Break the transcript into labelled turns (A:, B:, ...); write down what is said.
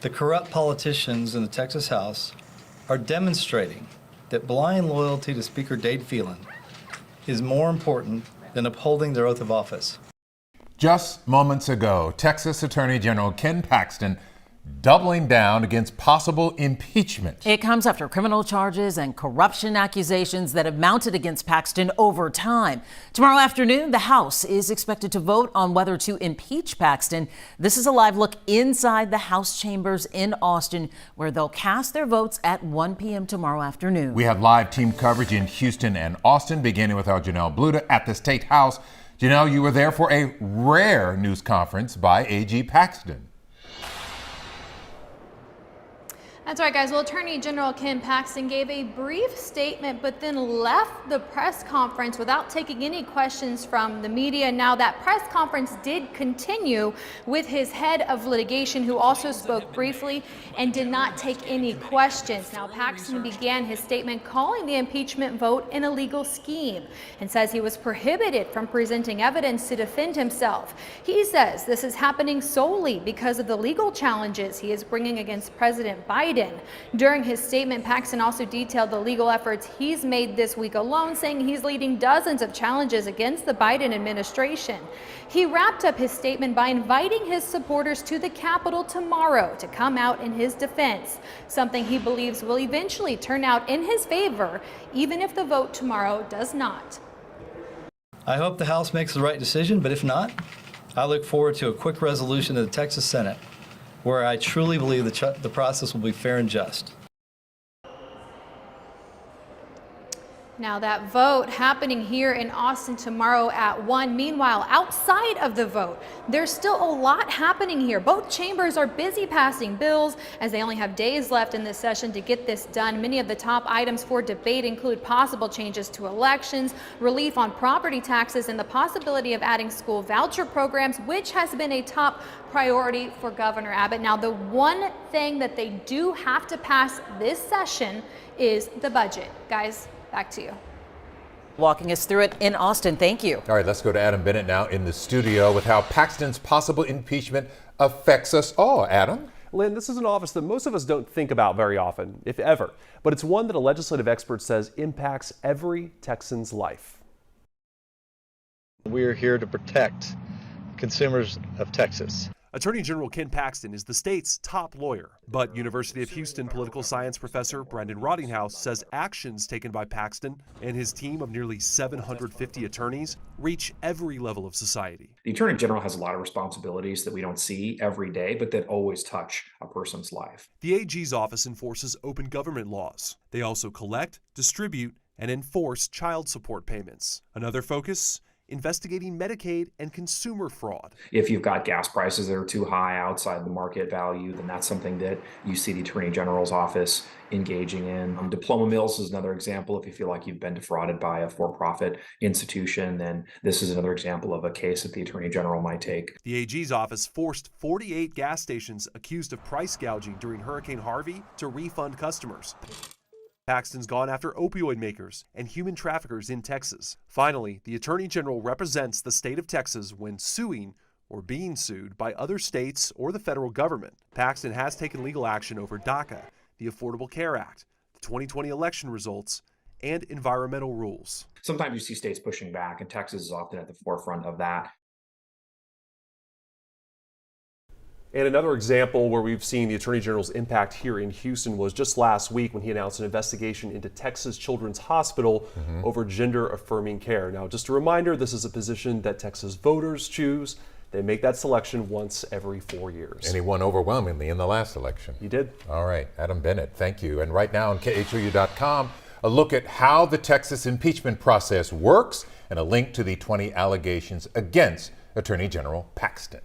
A: The corrupt politicians in the Texas House are demonstrating that blind loyalty to Speaker Dade Phelan is more important than upholding their oath of office.
B: Just moments ago, Texas Attorney General Ken Paxton doubling down against possible impeachment.
C: It comes after criminal charges and corruption accusations that have mounted against Paxton over time. Tomorrow afternoon, the House is expected to vote on whether to impeach Paxton. This is a live look inside the House chambers in Austin, where they'll cast their votes at 1 p.m. tomorrow afternoon.
B: We have live team coverage in Houston and Austin, beginning with our Janelle Bluda at the State House. Janelle, you were there for a rare news conference by AG Paxton.
D: That's right, guys. Well, Attorney General Ken Paxton gave a brief statement, but then left the press conference without taking any questions from the media. Now, that press conference did continue with his head of litigation, who also spoke briefly and did not take any questions. Now, Paxton began his statement calling the impeachment vote an illegal scheme and says he was prohibited from presenting evidence to defend himself. He says this is happening solely because of the legal challenges he is bringing against President Biden. During his statement, Paxton also detailed the legal efforts he's made this week alone, saying he's leading dozens of challenges against the Biden administration. He wrapped up his statement by inviting his supporters to the Capitol tomorrow to come out in his defense, something he believes will eventually turn out in his favor, even if the vote tomorrow does not.
A: I hope the House makes the right decision, but if not, I look forward to a quick resolution of the Texas Senate, where I truly believe the process will be fair and just.
D: Now, that vote happening here in Austin tomorrow at 1. Meanwhile, outside of the vote, there's still a lot happening here. Both chambers are busy passing bills as they only have days left in this session to get this done. Many of the top items for debate include possible changes to elections, relief on property taxes, and the possibility of adding school voucher programs, which has been a top priority for Governor Abbott. Now, the one thing that they do have to pass this session is the budget. Guys, back to you.
C: Walking us through it in Austin. Thank you.
B: All right, let's go to Adam Bennett now in the studio with how Paxton's possible impeachment affects us all. Adam?
E: Lynn, this is an office that most of us don't think about very often, if ever, but it's one that a legislative expert says impacts every Texan's life.
A: We are here to protect consumers of Texas.
E: Attorney General Ken Paxton is the state's top lawyer, but University of Houston political science professor Brendan Rottinghouse says actions taken by Paxton and his team of nearly 750 attorneys reach every level of society.
F: The Attorney General has a lot of responsibilities that we don't see every day, but that always touch a person's life.
E: The AG's office enforces open government laws. They also collect, distribute, and enforce child support payments. Another focus: investigating Medicaid and consumer fraud.
F: If you've got gas prices that are too high outside the market value, then that's something that you see the Attorney General's office engaging in. Diploma mills is another example. If you feel like you've been defrauded by a for-profit institution, then this is another example of a case that the Attorney General might take.
E: The AG's office forced 48 gas stations accused of price gouging during Hurricane Harvey to refund customers. Paxton's gone after opioid makers and human traffickers in Texas. Finally, the Attorney General represents the state of Texas when suing or being sued by other states or the federal government. Paxton has taken legal action over DACA, the Affordable Care Act, the 2020 election results, and environmental rules.
F: Sometimes you see states pushing back, and Texas is often at the forefront of that.
E: And another example where we've seen the Attorney General's impact here in Houston was just last week when he announced an investigation into Texas Children's Hospital over gender-affirming care. Now, just a reminder, this is a position that Texas voters choose. They make that selection once every 4 years.
B: And he won overwhelmingly in the last election.
E: He did.
B: All right, Adam Bennett, thank you. And right now on KHOU.com, a look at how the Texas impeachment process works and a link to the 20 allegations against Attorney General Paxton.